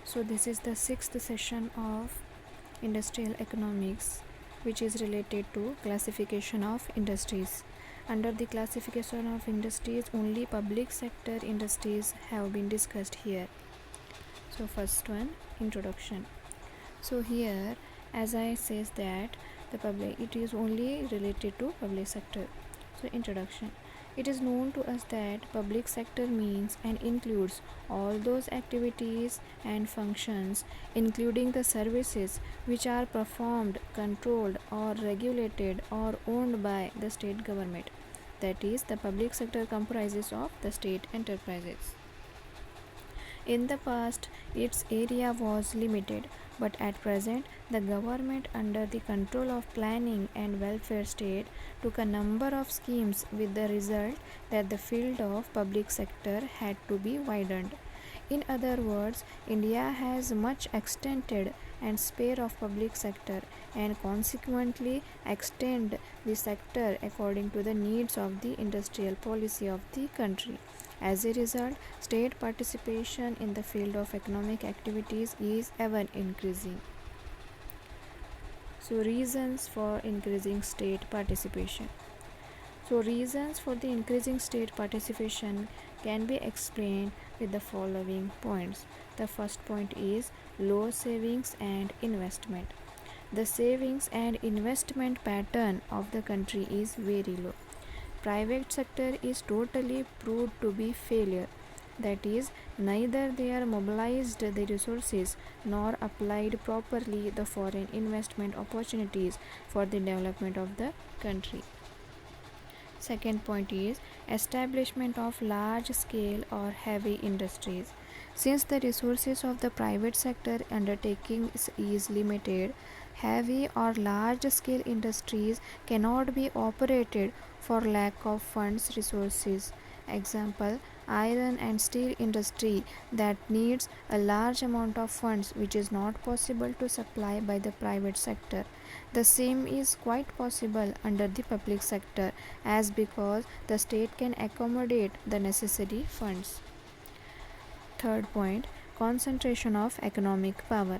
So this is the sixth session of industrial economics, which is related to classification of industries. Under the classification of industries, only public sector industries have been discussed here. So first one, introduction. So here, as I says that it is only related to public sector. So introduction. It is known to us that public sector means and includes all those activities and functions, including the services which are performed, controlled or regulated or owned by the state government. That is, the public sector comprises of the state enterprises. In the past, its area was limited, but at present, the government, under the control of planning and welfare state, took a number of schemes with the result that the field of public sector had to be widened. In other words, India has much extended and spare of public sector and consequently extend the sector according to the needs of the industrial policy of the country. As a result, state participation in the field of economic activities is ever increasing. So, reasons for increasing state participation. So, reasons for the increasing state participation can be explained with the following points. The first point is low savings and investment. The savings and investment pattern of the country is very low. Private sector is totally proved to be failure. That is, neither they are mobilized the resources nor applied properly the foreign investment opportunities for the development of the country. Second point is establishment of large scale or heavy industries. Since the resources of the private sector undertakings is limited, heavy or large scale industries cannot be operated for lack of funds resources. Example, iron and steel industry that needs a large amount of funds which is not possible to supply by the private sector. The same is quite possible under the public sector, as because the state can accommodate the necessary funds. Third point, concentration of economic power.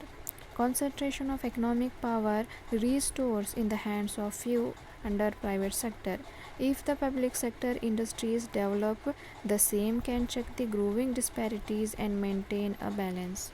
Concentration of economic power restores in the hands of few under private sector. If the public sector industries develop, the same can check the growing disparities and maintain a balance.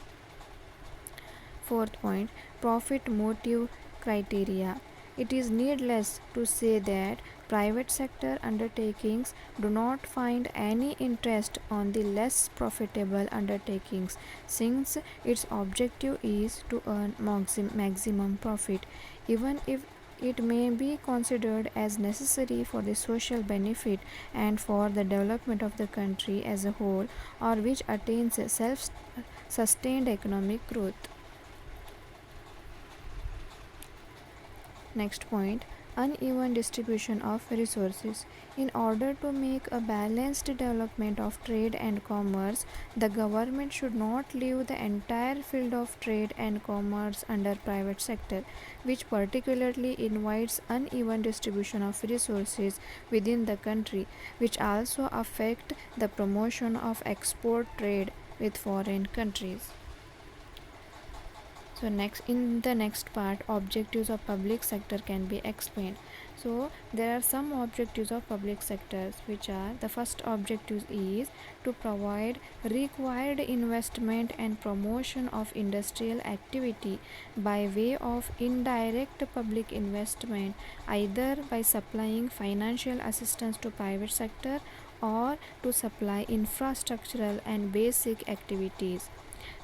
Fourth point, profit motive criteria. It is needless to say that private sector undertakings do not find any interest on the less profitable undertakings, since its objective is to earn maximum profit, even if it may be considered as necessary for the social benefit and for the development of the country as a whole, or which attains self-sustained economic growth. Next point, uneven distribution of resources. In order to make a balanced development of trade and commerce, the government should not leave the entire field of trade and commerce under private sector, which particularly invites uneven distribution of resources within the country, which also affect the promotion of export trade with foreign countries. So in the next part, objectives of public sector can be explained. So there are some objectives of public sectors, which are: the first objective is to provide required investment and promotion of industrial activity by way of indirect public investment, either by supplying financial assistance to private sector or to supply infrastructural and basic activities.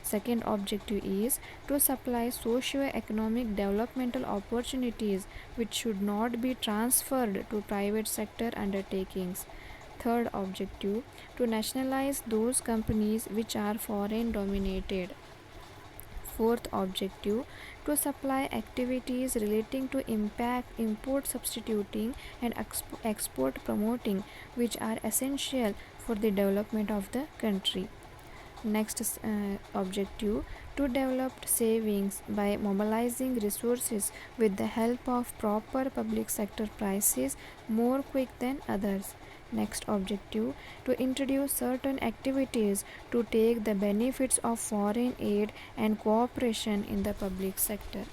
Second objective is to supply socio-economic developmental opportunities which should not be transferred to private sector undertakings. Third objective, to nationalize those companies which are foreign dominated. Fourth objective, to supply activities relating to import substituting and export promoting, which are essential for the development of the country. Next objective, to develop savings by mobilizing resources with the help of proper public sector prices more quick than others. Next objective, to introduce certain activities to take the benefits of foreign aid and cooperation in the public sector.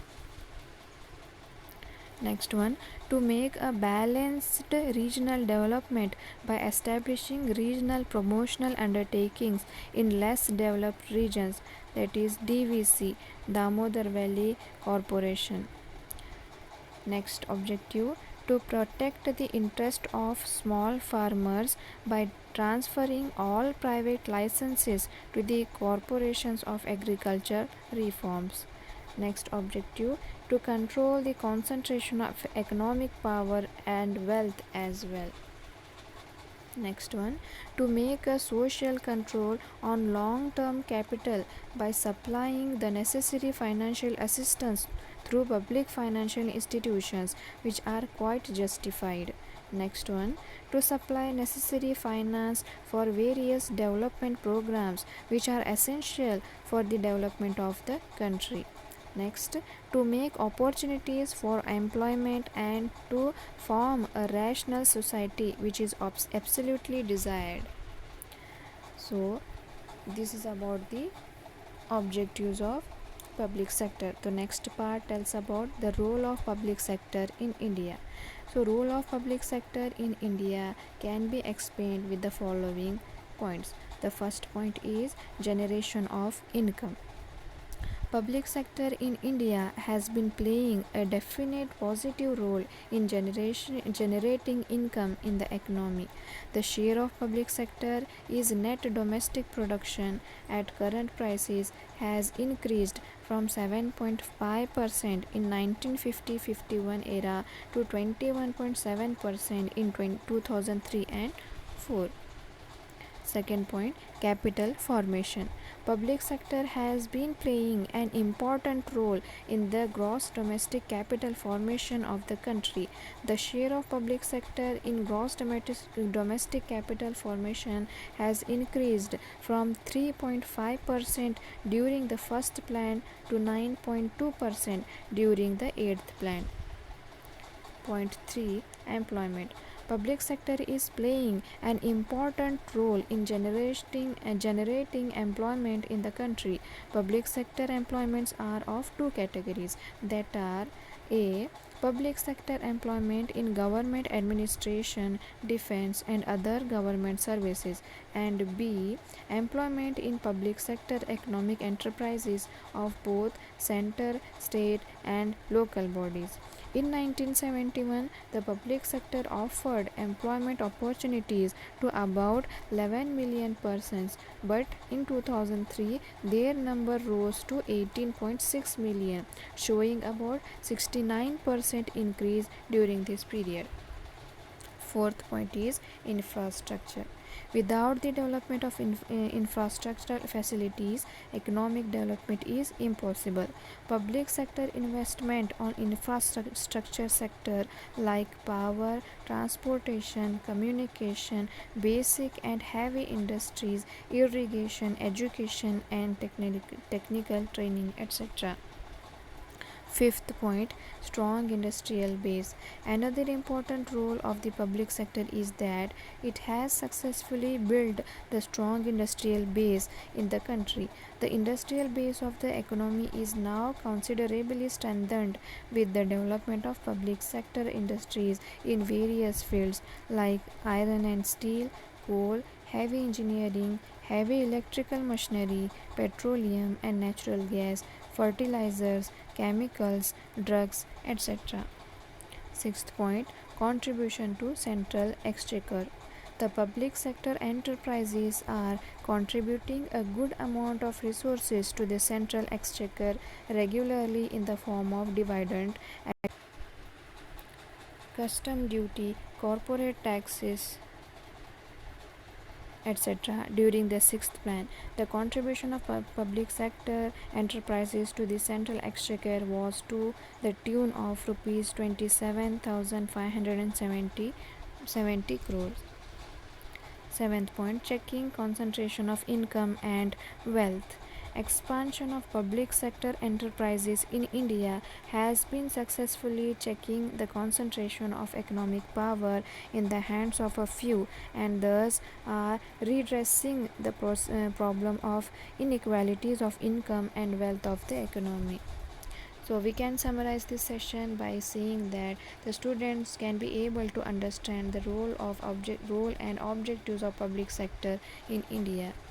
Next one, to make a balanced regional development by establishing regional promotional undertakings in less developed regions, that is DVC, Damodar Valley Corporation. Next objective, to protect the interest of small farmers by transferring all private licenses to the corporations of agriculture reforms. Next objective, to control the concentration of economic power and wealth as well. Next one, to make a social control on long-term capital by supplying the necessary financial assistance through public financial institutions which are quite justified. Next one, to supply necessary finance for various development programs which are essential for the development of the country. Next, to make opportunities for employment and to form a rational society which is absolutely desired. So, this is about the objectives of public sector. The next part tells about the role of public sector in India. So, role of public sector in India can be explained with the following points. The first point is generation of income. Public sector in India has been playing a definite positive role in generating income in the economy. The share of public sector is net domestic production at current prices has increased from 7.5% in 1950-51 era to 21.7% in 2003 and 4. Second point, capital formation. Public sector has been playing an important role in the gross domestic capital formation of the country. The share of public sector in gross domestic capital formation has increased from 3.5% during the first plan to 9.2% during the 8th plan. Point 3, employment. Public sector is playing an important role in generating employment in the country. Public sector employments are of two categories, that are A. Public sector employment in government administration, defense and other government services, and B. Employment in public sector economic enterprises of both center, state and local bodies. In 1971, the public sector offered employment opportunities to about 11 million persons, but in 2003, their number rose to 18.6 million, showing about 69% increase during this period. Fourth point is infrastructure. Without the development of infrastructural facilities, economic development is impossible. Public sector investment on infrastructure sector like power, transportation, communication, basic and heavy industries, irrigation, education and technical training, etc. Fifth point, strong industrial base. Another important role of the public sector is that it has successfully built the strong industrial base in the country. The industrial base of the economy is now considerably strengthened with the development of public sector industries in various fields like iron and steel, coal, heavy engineering, heavy electrical machinery, petroleum and natural gas, fertilizers, chemicals, drugs, etc. Sixth point, contribution to central exchequer. The public sector enterprises are contributing a good amount of resources to the central exchequer regularly in the form of dividend, custom duty, corporate taxes, etc. During the sixth plan, the contribution of public sector enterprises to the central exchequer was to the tune of rupees 27,570 crores. Seventh point, checking concentration of income and wealth. expansion of public sector enterprises in India has been successfully checking the concentration of economic power in the hands of a few, and thus are redressing the problem of inequalities of income and wealth of the economy. So we can summarize this session by saying that the students can be able to understand the role and objectives of public sector in India.